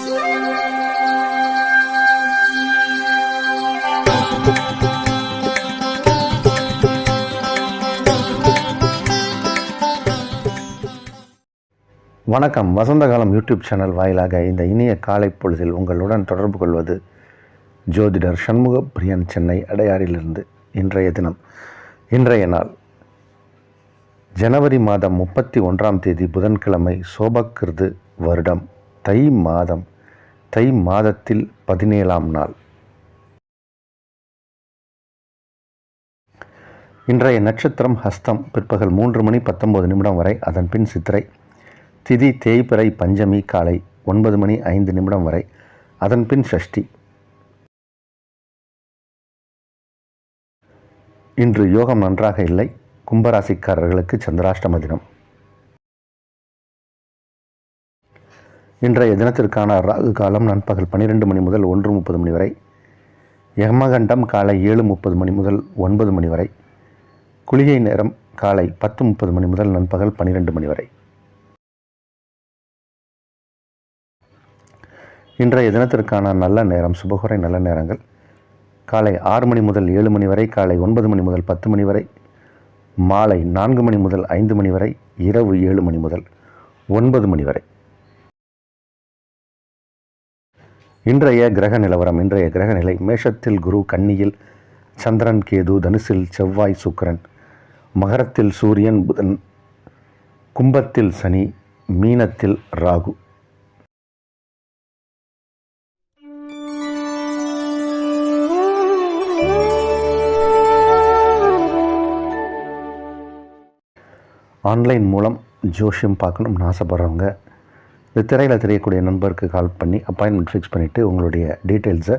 வணக்கம். வசந்தகாலம் YouTube channel வாயிலாக இந்த இனிய காலை பொழுதில் உங்களுடன் தொடர்பு கொள்வது ஜோதிடர் சண்முக பிரியன், சென்னை அடையாறிலிருந்து. இன்றைய நாள் ஜனவரி மாதம் 31ஆம் தேதி புதன்கிழமை, சோபக்கிருது வருடம் தை மாதம், தை மாதத்தில் 17ஆம் நாள். இன்றைய நட்சத்திரம் ஹஸ்தம், பிற்பகல் 3:19 வரை, அதன் பின் சித்திரை. திதி தேய்பிறை பஞ்சமி, காலை 9:05 வரை, அதன் பின் ஷஷ்டி. இன்று யோகம் நன்றாக இல்லை. கும்பராசிக்காரர்களுக்கு சந்திராஷ்டம தினம். இன்றைய தினத்திற்கான ராகு காலம் நண்பகல் 12 மணி முதல் 1:30 வரை, யமகண்டம் காலை 7:30 முதல் 9 வரை, குளிகை நேரம் காலை 10:30 முதல் நண்பகல் 12 வரை. இன்றைய தினத்திற்கான நல்ல நேரம், சுபகுறை நல்ல நேரங்கள் காலை 6 முதல் 7 வரை, காலை 9 முதல் 10 வரை, மாலை 4 முதல் 5 வரை, இரவு 7 முதல் 9 வரை. இன்றைய கிரக நிலவரம். இன்றைய கிரக நிலை: மேஷத்தில் குரு, கன்னியில் சந்திரன் கேது, தனுசில் செவ்வாய் சுக்கிரன், மகரத்தில் சூரியன் புதன், கும்பத்தில் சனி, மீனத்தில் ராகு. ஆன்லைன் மூலம் ஜோஷியம் பார்க்கணும்னு ஆசைப்படுறவங்க இந்த திரையில் தெரியக்கூடிய நம்பருக்கு கால் பண்ணி அப்பாயின்மெண்ட் ஃபிக்ஸ் பண்ணிவிட்டு உங்களுடைய டீட்டெயில்ஸை,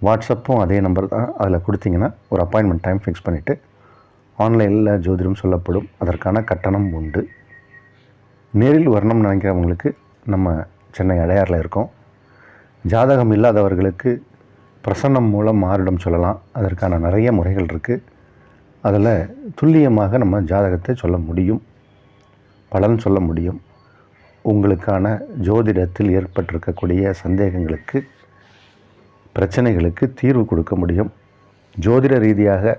வாட்ஸ்அப்பும் அதே நம்பர் தான், அதில் கொடுத்தீங்கன்னா ஒரு அப்பாயின்மெண்ட் டைம் ஃபிக்ஸ் பண்ணிவிட்டு ஆன்லைனில் ஜோதிடம் சொல்லப்படும். அதற்கான கட்டணம் உண்டு. நேரில் வரணும்னு நினைக்கிறவங்களுக்கு நம்ம சென்னை அடையாறில் இருக்கோம். ஜாதகம் இல்லாதவர்களுக்கு பிரசன்னம் மூலம் மாறிடம் சொல்லலாம். அதற்கான நிறைய முறைகள் இருக்குது. அதில் துல்லியமாக நம்ம ஜாதகத்தை சொல்ல முடியும், பலன் சொல்ல முடியும். உங்களுக்கான ஜோதிடத்தில் ஏற்பட்டிருக்கக்கூடிய சந்தேகங்களுக்கு, பிரச்சனைகளுக்கு தீர்வு கொடுக்க முடியும். ஜோதிட ரீதியாக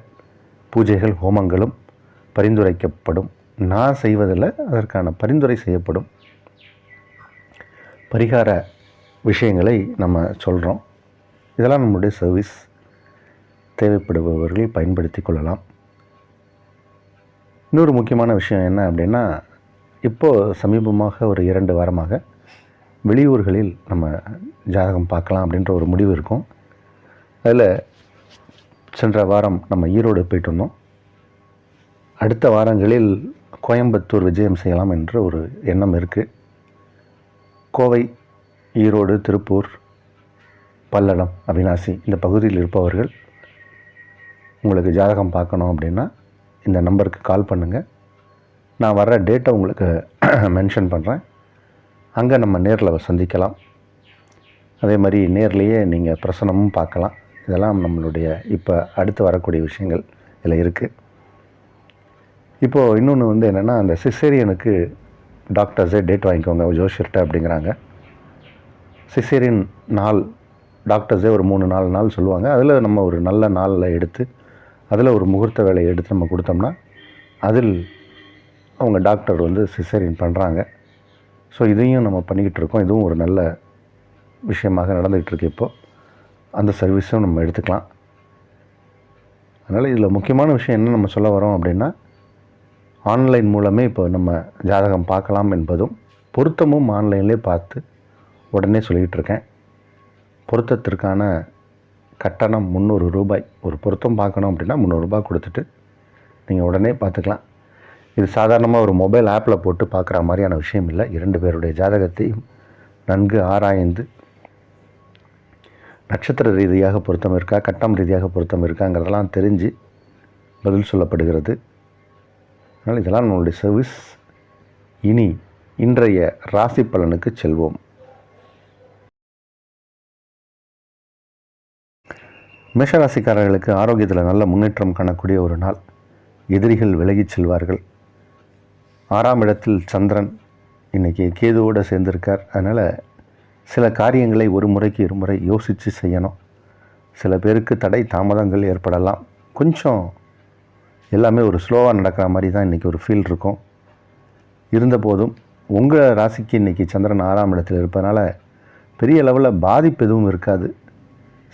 பூஜைகள், ஹோமங்களும் பரிந்துரைக்கப்படும். நான் செய்வதில் அதற்கான பரிந்துரை செய்யப்படும். பரிகார விஷயங்களை நம்ம சொல்கிறோம். இதெல்லாம் நம்முடைய சர்வீஸ். தேவைப்படுபவர்கள் பயன்படுத்தி கொள்ளலாம். இன்னொரு முக்கியமான விஷயம் என்ன அப்படின்னா, இப்போது சமீபமாக ஒரு 2 வாரமாக வெளியூர்களில் நம்ம ஜாதகம் பார்க்கலாம் அப்படின்ற ஒரு முடிவு இருக்கும். அதில் சென்ற வாரம் நம்ம ஈரோடு போயிட்டு வந்தோம். அடுத்த வாரங்களில் கோயம்புத்தூர் விஜயம் செய்யலாம் என்ற ஒரு எண்ணம் இருக்குது. கோவை, ஈரோடு, திருப்பூர், பல்லடம், அவினாசி இந்த பகுதியில் இருப்பவர்கள் உங்களுக்கு ஜாதகம் பார்க்கணும் அப்படின்னா இந்த நம்பருக்கு கால் பண்ணுங்கள். நான் வர்ற டேட்டை உங்களுக்கு மென்ஷன் பண்ணுறேன். அங்கே நம்ம நேரில் சந்திக்கலாம். அதே மாதிரி நேர்லேயே நீங்கள் பிரசனமும் பார்க்கலாம். இதெல்லாம் நம்மளுடைய இப்போ அடுத்து வரக்கூடிய விஷயங்கள் இதில் இருக்குது. இப்போது இன்னொன்று என்னென்னா, அந்த சிசேரியனுக்கு டாக்டர்ஸே டேட் வாங்கிக்கோங்க ஜோஷியர்கிட்ட அப்படிங்கிறாங்க. சிசேரியன் நாள் டாக்டர்ஸே ஒரு 3-4 நாள் சொல்லுவாங்க. அதில் நம்ம ஒரு நல்ல நாளில் எடுத்து, அதில் ஒரு முகூர்த்த வேலையை எடுத்து நம்ம கொடுத்தோம்னா அதில் அவங்க டாக்டர் சிசேரியன் பண்ணுறாங்க. ஸோ இதையும் நம்ம பண்ணிக்கிட்டு இருக்கோம். இதுவும் ஒரு நல்ல விஷயமாக நடந்துகிட்ருக்கு. இப்போது அந்த சர்வீஸும் நம்ம எடுத்துக்கலாம். அதனால் இதில் முக்கியமான விஷயம் என்ன நம்ம சொல்ல வரோம் அப்படின்னா, ஆன்லைன் மூலமே இப்போ நம்ம ஜாதகம் பார்க்கலாம் என்பதும், பொருத்தமும் ஆன்லைன்லேயே பார்த்து உடனே சொல்லிக்கிட்டு இருக்கேன். பொருத்தத்திற்கான கட்டணம் 300 ரூபாய். ஒரு பொருத்தம் பார்க்கணும் அப்படின்னா 300 ரூபாய் கொடுத்துட்டு நீங்கள் உடனே பார்த்துக்கலாம். இது சாதாரணமாக ஒரு மொபைல் ஆப்பில் போட்டு பார்க்குற மாதிரியான விஷயம் இல்லை. 2 பேருடைய ஜாதகத்தையும் நன்கு ஆராய்ந்து, நட்சத்திர ரீதியாக பொருத்தம் இருக்கா, கட்டம் ரீதியாக பொருத்தம் இருக்காங்கிறதெல்லாம் தெரிஞ்சு பதில் சொல்லப்படுகிறது. அதனால் இதெல்லாம் நம்மளுடைய சர்வீஸ். இனி இன்றைய ராசி பலனுக்கு செல்வோம். மேஷராசிக்காரர்களுக்கு ஆரோக்கியத்தில் நல்ல முன்னேற்றம் காணக்கூடிய ஒரு நாள். எதிரிகள் விலகிச் செல்வார்கள். 6ஆம் இடத்தில் சந்திரன் இன்றைக்கி கேதுவோடு சேர்ந்திருக்கார். அதனால் சில காரியங்களை ஒரு முறைக்கு இருமுறை யோசித்து செய்யணும். சில பேருக்கு தடை தாமதங்கள் ஏற்படலாம். கொஞ்சம் எல்லாமே ஒரு ஸ்லோவாக நடக்கிற மாதிரி தான் இன்றைக்கி ஒரு ஃபீல் இருக்கும். இருந்தபோதும் உங்கள் ராசிக்கு இன்றைக்கி சந்திரன் 6ஆம் இடத்தில் இருப்பதனால பெரிய லெவலில் பாதிப்பு எதுவும் இருக்காது.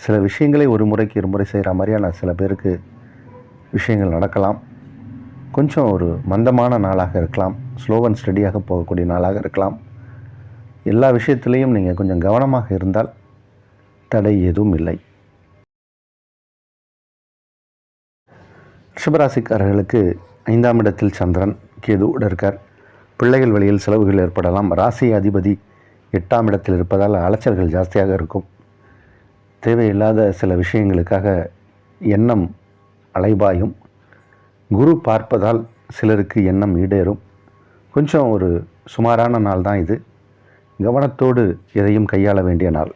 சில விஷயங்களை ஒரு முறைக்கு இருமுறை செய்கிற மாதிரியான சில பேருக்கு விஷயங்கள் நடக்கலாம். கொஞ்சம் ஒரு மந்தமான நாளாக இருக்கலாம். ஸ்லோ அண்ட் ஸ்டடியாக போகக்கூடிய நாளாக இருக்கலாம். எல்லா விஷயத்துலேயும் நீங்கள் கொஞ்சம் கவனமாக இருந்தால் தடை எதுவும் இல்லை. ரிஷபராசிக்காரர்களுக்கு 5ஆம் இடத்தில் சந்திரன் கேதுவோடு இருக்கார். பிள்ளைகள் வழியில் செலவுகள் ஏற்படலாம். ராசி அதிபதி 8ஆம் இடத்தில் இருப்பதால் அலைச்சல்கள் ஜாஸ்தியாக இருக்கும். தேவையில்லாத சில விஷயங்களுக்காக எண்ணம் அலைபாயும். குரு பார்ப்பதால் சிலருக்கு எண்ணம் ஈடேறும். கொஞ்சம் ஒரு சுமாரான நாள் தான் இது. கவனத்தோடு எதையும் கையாள வேண்டிய நாள்.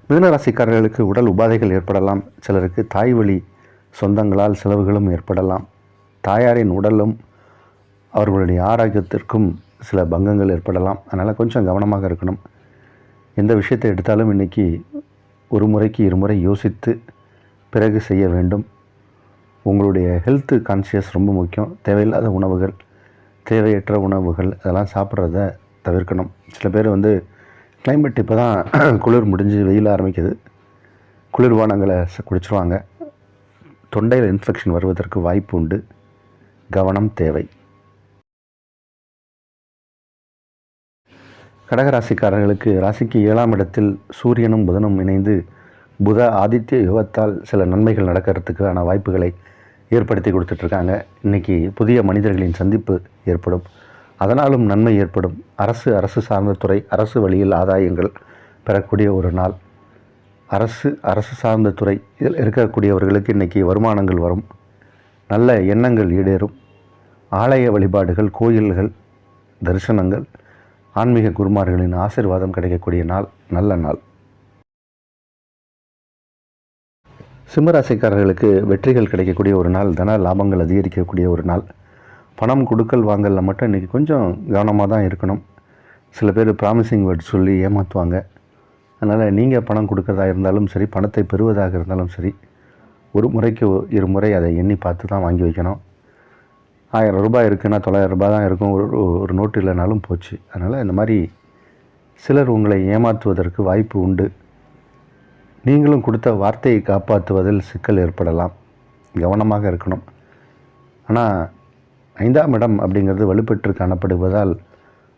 மிதுனராசிக்காரர்களுக்கு உடல் உபாதைகள் ஏற்படலாம். சிலருக்கு தாய் வழி சொந்தங்களால் செலவுகளும் ஏற்படலாம். தாயாரின் உடலும் அவர்களுடைய ஆரோக்கியத்திற்கும் சில பங்கங்கள் ஏற்படலாம். அதனால் கொஞ்சம் கவனமாக இருக்கணும். எந்த விஷயத்தை எடுத்தாலும் இன்றைக்கி ஒரு முறைக்கு இருமுறை யோசித்து பிறகு செய்ய வேண்டும். உங்களுடைய ஹெல்த்து கான்ஷியஸ் ரொம்ப முக்கியம். தேவையில்லாத உணவுகள், தேவையற்ற உணவுகள் அதெல்லாம் சாப்பிட்றத தவிர்க்கணும். சில பேர் கிளைமேட் இப்போ தான் குளிர் முடிஞ்சு வெயில் ஆரம்பிக்குது. குளிர்பானங்களை குடிச்சிருவாங்க. தொண்டையில் இன்ஃபெக்ஷன் வருவதற்கு வாய்ப்பு உண்டு. கவனம் தேவை. கடகராசிக்காரர்களுக்கு ராசிக்கு 7ஆம் இடத்தில் சூரியனும் புதனும் இணைந்து புத ஆதித்ய யுகத்தால் சில நன்மைகள் நடக்கிறதுக்கான வாய்ப்புகளை ஏற்படுத்தி கொடுத்துட்ருக்காங்க. இன்றைக்கி புதிய மனிதர்களின் சந்திப்பு ஏற்படும். அதனாலும் நன்மை ஏற்படும். அரசு சார்ந்த துறை, அரசு வழியில் ஆதாயங்கள் பெறக்கூடிய ஒரு நாள். அரசு சார்ந்த துறை இதில் இருக்கக்கூடியவர்களுக்கு இன்றைக்கி வருமானங்கள் வரும். நல்ல எண்ணங்கள் ஈடேறும். ஆலய வழிபாடுகள், கோயில்கள், தரிசனங்கள், ஆன்மீக குருமார்களின் ஆசீர்வாதம் கிடைக்கக்கூடிய நாள். நல்ல நாள். சிம்மராசிக்காரர்களுக்கு வெற்றிகள் கிடைக்கக்கூடிய ஒரு நாள். தன லாபங்கள் அதிகரிக்கக்கூடிய ஒரு நாள். பணம் கொடுக்கல் வாங்கலில் மட்டும் இன்றைக்கி கொஞ்சம் கவனமாக தான் இருக்கணும். சில பேர் ப்ராமிசிங் வேர்ட் சொல்லி ஏமாற்றுவாங்க. அதனால் நீங்கள் பணம் கொடுக்கறதா இருந்தாலும் சரி, பணத்தை பெறுவதாக இருந்தாலும் சரி, ஒரு முறைக்கு இருமுறை அதை எண்ணி பார்த்து தான் வாங்கி வைக்கணும். 1000 ரூபாய் இருக்குன்னா 900 ரூபாய் தான் இருக்கும். ஒரு நோட்டு இல்லைனாலும் போச்சு. அதனால் இந்த மாதிரி சிலர் உங்களை ஏமாற்றுவதற்கு வாய்ப்பு உண்டு. நீங்களும் கொடுத்த வார்த்தையை காப்பாற்றுவதில் சிக்கல் ஏற்படலாம். கவனமாக இருக்கணும். ஆனால் 5ஆம் இடம் அப்படிங்கிறது வலுப்பெற்று காணப்படுவதால்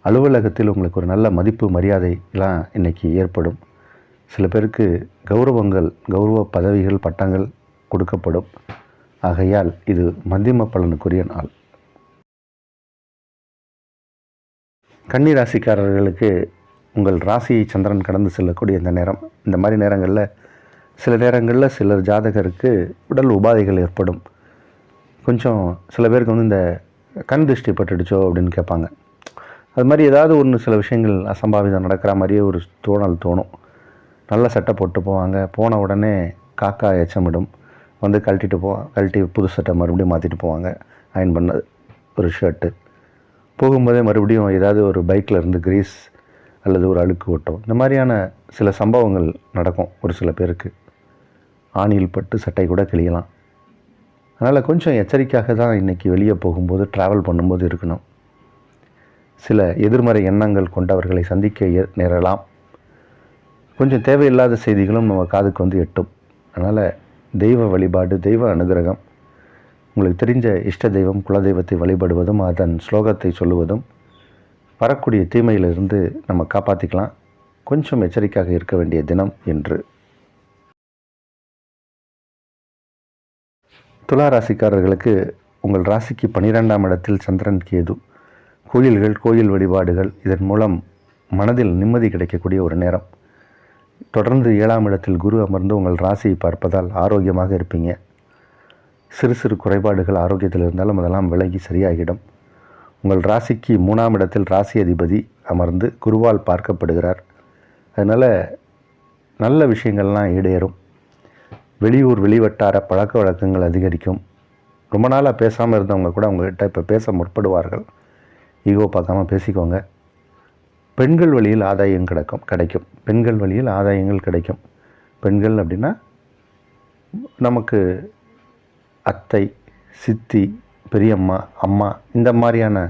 அலுவலகத்தில் உங்களுக்கு ஒரு நல்ல மதிப்பு மரியாதைலாம் இன்றைக்கி ஏற்படும். சில பேருக்கு கௌரவ பதவிகள், பட்டங்கள் கொடுக்கப்படும். ஆகையால் இது மத்தியம பலனுக்குரிய நாள். கன்னி ராசிக்காரர்களுக்கு உங்கள் ராசியை சந்திரன் கடந்து செல்லக்கூடிய இந்த நேரம். இந்த மாதிரி நேரங்களில் சிலர் ஜாதகருக்கு உடல் உபாதைகள் ஏற்படும். கொஞ்சம் சில பேருக்கு இந்த கண் திருஷ்டி பட்டுடுச்சோ அப்படின்னு கேட்பாங்க. அது மாதிரி ஏதாவது சில விஷயங்கள் அசம்பாவிதம் நடக்கிற மாதிரியே ஒரு தோணும். நல்ல சட்டை போட்டு போவாங்க. போன உடனே காக்கா எச்சமிடும். கழட்டி புது சட்டை மறுபடியும் மாற்றிட்டு போவாங்க. அயன் பண்ண ஒரு ஷர்ட்டு போகும்போதே மறுபடியும் ஏதாவது ஒரு பைக்கில் இருந்து கிரீஸ் அல்லது ஒரு அழுக்கு ஓட்டம், இந்த மாதிரியான சில சம்பவங்கள் நடக்கும். ஒரு சில பேருக்கு ஆணியில் பட்டு சட்டை கூட கிழியலாம். அதனால் கொஞ்சம் எச்சரிக்கையாக தான் இன்றைக்கி வெளியே போகும்போது, ட்ராவல் பண்ணும்போது இருக்கணும். சில எதிர்மறை எண்ணங்கள் கொண்டவர்களை சந்திக்க நேரலாம். கொஞ்சம் தேவையில்லாத செய்திகளும் நம்ம காதுக்கு எட்டும். அதனால் தெய்வ வழிபாடு, தெய்வ அனுகிரகம், உங்களுக்கு தெரிஞ்ச இஷ்ட தெய்வம், குலதெய்வத்தை வழிபடுவதும் அதன் ஸ்லோகத்தை சொல்லுவதும் வரக்கூடிய தீமையிலிருந்து நம்ம காப்பாற்றிக்கலாம். கொஞ்சம் எச்சரிக்கையாக இருக்க வேண்டிய தினம் என்று. துலா ராசிக்காரர்களுக்கு உங்கள் ராசிக்கு 12ஆம் இடத்தில் சந்திரன் கேது. கோயில் வழிபாடுகள், இதன் மூலம் மனதில் நிம்மதி கிடைக்கக்கூடிய ஒரு நேரம். தொடர்ந்து 7ஆம் இடத்தில் குரு அமர்ந்து உங்கள் ராசியை பார்ப்பதால் ஆரோக்கியமாக இருப்பீங்க. சிறு குறைபாடுகள் ஆரோக்கியத்தில் இருந்தாலும் அதெல்லாம் விலகி சரியாகிடும். உங்கள் ராசிக்கு 3ஆம் இடத்தில் ராசி அதிபதி அமர்ந்து குருவால் பார்க்கப்படுகிறார். அதனால் நல்ல விஷயங்கள்லாம் ஈடேறும். வெளிவட்டார பழக்க வழக்கங்கள் அதிகரிக்கும். ரொம்ப நாளாக பேசாமல் இருந்தவங்க கூட உங்கள்கிட்ட இப்போ பேச முற்படுவார்கள். ஈகோ பார்க்காம பேசிக்கோங்க. பெண்கள் வழியில் ஆதாயம் கிடைக்கும். பெண்கள் வழியில் ஆதாயங்கள் கிடைக்கும். பெண்கள் அப்படின்னா நமக்கு அத்தை, சித்தி, பெரியம்மா, அம்மா இந்த மாதிரியான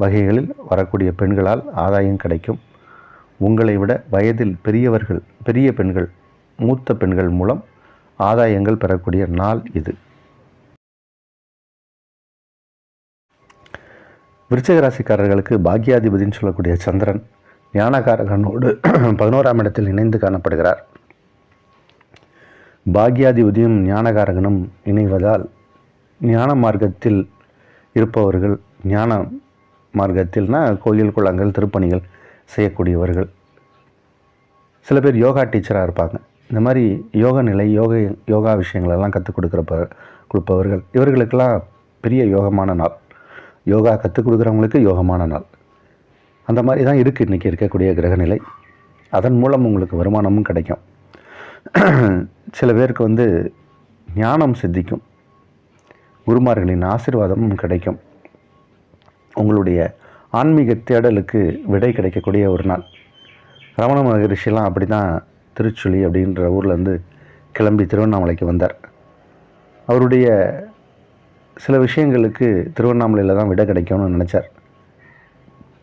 வகைகளில் வரக்கூடிய பெண்களால் ஆதாயம் கிடைக்கும். உங்களை விட வயதில் பெரிய பெண்கள், மூத்த பெண்கள் மூலம் ஆதாயங்கள் பெறக்கூடிய நாள் இது. விருச்சிக ராசிக்காரர்களுக்கு பாக்கியாதிபதினு சொல்லக்கூடிய சந்திரன் ஞானகாரகனோடு 11ஆம் இடத்தில் இணைந்து காணப்படுகிறார். பாக்கியாதிபதியும் ஞானகாரகனும் இணைவதால் ஞான மார்க்கத்தில் இருப்பவர்கள், ஞான மார்க்கத்தில்னா கோயில் குளங்கள் திருப்பணிகள் செய்யக்கூடியவர்கள், சில பேர் யோகா டீச்சராக இருப்பாங்க. இந்த மாதிரி யோக நிலை, யோகா விஷயங்களெல்லாம் கற்றுக் கொடுப்பவர்கள், இவர்களுக்கெல்லாம் பெரிய யோகமான நாள். யோகா கற்றுக் கொடுக்குறவங்களுக்கு யோகமான நாள். அந்த மாதிரி தான் இருக்குது இன்றைக்கி இருக்கக்கூடிய கிரகநிலை. அதன் மூலம் உங்களுக்கு வருமானமும் கிடைக்கும். சில பேருக்கு ஞானம் சித்திக்கும், குருமார்களின் ஆசீர்வாதமும் கிடைக்கும். உங்களுடைய ஆன்மீக தேடலுக்கு விடை கிடைக்கக்கூடிய ஒரு நாள். ரமண மகரிஷிலாம் அப்படி தான் திருச்சுழி அப்படின்ற ஊர்லேருந்து கிளம்பி திருவண்ணாமலைக்கு வந்தார். அவருடைய சில விஷயங்களுக்கு திருவண்ணாமலையில் தான் விடை கிடைக்கும்னு நினச்சார்.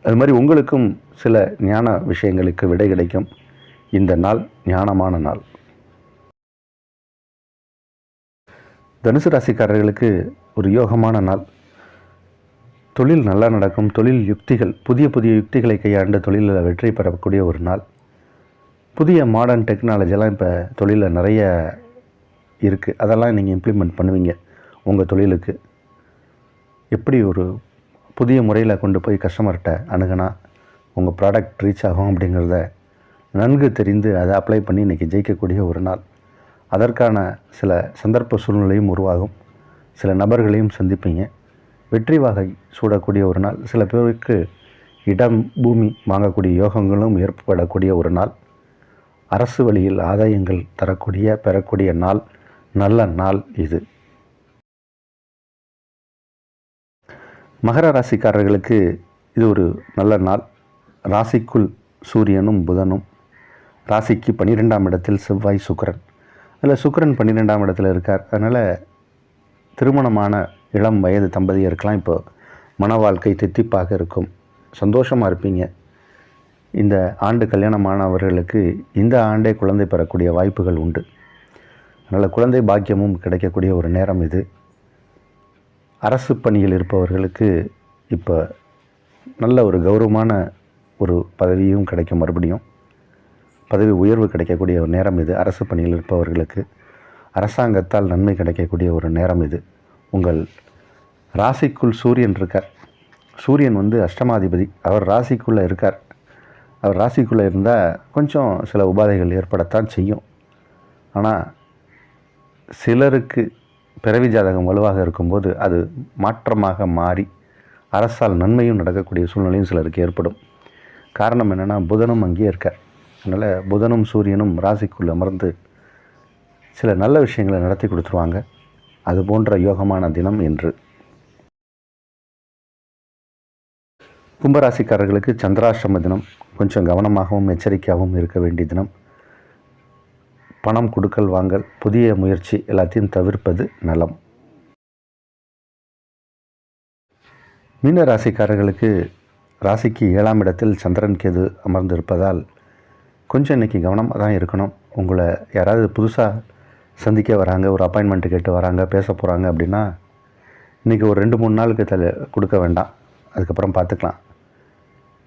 அது மாதிரி உங்களுக்கும் சில ஞான விஷயங்களுக்கு விடை கிடைக்கும். இந்த நாள் ஞானமான நாள். தனுசு ராசிக்காரர்களுக்கு ஒரு யோகமான நாள். தொழில் நல்லா நடக்கும். தொழில் யுக்திகள், புதிய யுக்திகளை கையாண்டு தொழிலில் வெற்றி பெறக்கூடிய ஒரு நாள். புதிய மாடர்ன் டெக்னாலஜிலாம் இப்போ தொழிலில் நிறைய இருக்குது. அதெல்லாம் நீங்கள் இம்ப்ளிமெண்ட் பண்ணுவீங்க. உங்கள் தொழிலுக்கு எப்படி ஒரு புதிய முறையில் கொண்டு போய் கஸ்டமர்கிட்ட அணுகுனா உங்கள் ப்ராடக்ட் ரீச் ஆகும் அப்படிங்கிறத நன்கு தெரிந்து அதை அப்ளை பண்ணி இன்றைக்கி ஜெயிக்கக்கூடிய ஒரு நாள். அதற்கான சில சந்தர்ப்ப சூழ்நிலையும் உருவாகும். சில நபர்களையும் சந்திப்பீங்க. வெற்றி வாகை சூடக்கூடிய ஒரு நாள். சில பேருக்கு இடம், பூமி வாங்கக்கூடிய யோகங்களும் ஏற்படக்கூடிய ஒரு நாள். அரசு வழியில் ஆதாயங்கள் பெறக்கூடிய நாள். நல்ல நாள் இது. மகர ராசிக்காரர்களுக்கு இது ஒரு நல்ல நாள். ராசிக்குள் சூரியனும் புதனும், ராசிக்கு 12ஆம் இடத்தில் செவ்வாய், சுக்கிரன். அதில் சுக்கிரன் 12ஆம் இடத்தில் இருக்கார். அதனால் திருமணமான இளம் வயது தம்பதியருக்கெல்லாம் இப்போ மன வாழ்க்கை தித்திப்பாக இருக்கும். சந்தோஷமாக இருப்பீங்க. இந்த ஆண்டு கல்யாணமானவர்களுக்கு இந்த ஆண்டே குழந்தை பெறக்கூடிய வாய்ப்புகள் உண்டு. அதனால் குழந்தை பாக்கியமும் கிடைக்கக்கூடிய ஒரு நேரம் இது. அரசு பணியில் இருப்பவர்களுக்கு இப்போ நல்ல ஒரு கௌரவமான ஒரு பதவியும் கிடைக்கும். மறுபடியும் பதவி உயர்வு கிடைக்கக்கூடிய ஒரு நேரம் இது. அரசு பணியில் இருப்பவர்களுக்கு அரசாங்கத்தால் நன்மை கிடைக்கக்கூடிய ஒரு நேரம் இது. உங்கள் ராசிக்குள் சூரியன் இருக்கார். சூரியன் அஷ்டமாதிபதி. அவர் ராசிக்குள்ளே இருக்கார். அவர் ராசிக்குள்ளே இருந்தால் கொஞ்சம் சில உபாதைகள் ஏற்படத்தான் செய்யும். ஆனால் சிலருக்கு பிறவி ஜாதகம் வலுவாக இருக்கும்போது அது மாற்றமாக மாறி அரசால் நன்மையும் நடக்கக்கூடிய சூழ்நிலையும் சிலருக்கு ஏற்படும். காரணம் என்னென்னா, புதனும் அங்கேயே இருக்கார். அதனால் புதனும் சூரியனும் ராசிக்குள்ளே அமர்ந்து சில நல்ல விஷயங்களை நடத்தி கொடுத்துருவாங்க. அது போன்ற யோகமான தினம் என்று. கும்பராசிக்காரர்களுக்கு சந்திராஷ்டம தினம். கொஞ்சம் கவனமாகவும் எச்சரிக்கையாகவும் இருக்க வேண்டிய தினம். பணம் கொடுக்கல் வாங்கல், புதிய முயற்சி எல்லாத்தையும் தவிர்ப்பது நலம். மீன ராசிக்காரர்களுக்கு ராசிக்கு 7ஆம் இடத்தில் சந்திரன் கேது அமர்ந்திருப்பதால் கொஞ்சம் இன்றைக்கி கவனமாக தான் இருக்கணும். உங்களை யாராவது புதுசாக சந்திக்க வராங்க, ஒரு அப்பாயின்மெண்ட்டு கேட்டு வராங்க, பேச போகிறாங்க அப்படின்னா இன்றைக்கி ஒரு 2-3 நாளுக்கு கொடுக்க வேண்டாம். அதுக்கப்புறம் பார்த்துக்கலாம்.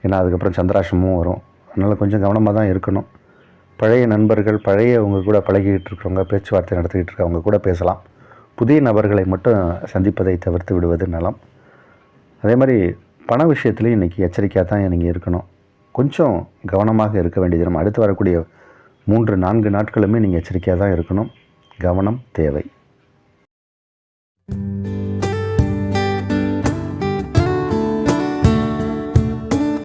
ஏன்னா அதுக்கப்புறம் சந்திராஷ்டமும் வரும். அதனால் கொஞ்சம் கவனமாக தான் இருக்கணும். பழைய நண்பர்கள், உங்கள் கூட பழகிக்கிட்டு இருக்கிறவங்க, பேச்சுவார்த்தை நடத்திக்கிட்டு இருக்கவங்க கூட பேசலாம். புதிய நபர்களை மட்டும் சந்திப்பதை தவிர்த்து விடுவது நலம். அதே மாதிரி பண விஷயத்துலேயும் இன்றைக்கி எச்சரிக்கையாக தான் நீங்கள் இருக்கணும். கொஞ்சம் கவனமாக இருக்க வேண்டிய தினம். அடுத்து வரக்கூடிய 3-4 நாட்களுமே நீங்கள் எச்சரிக்கையாக தான் இருக்கணும். கவனம் தேவை.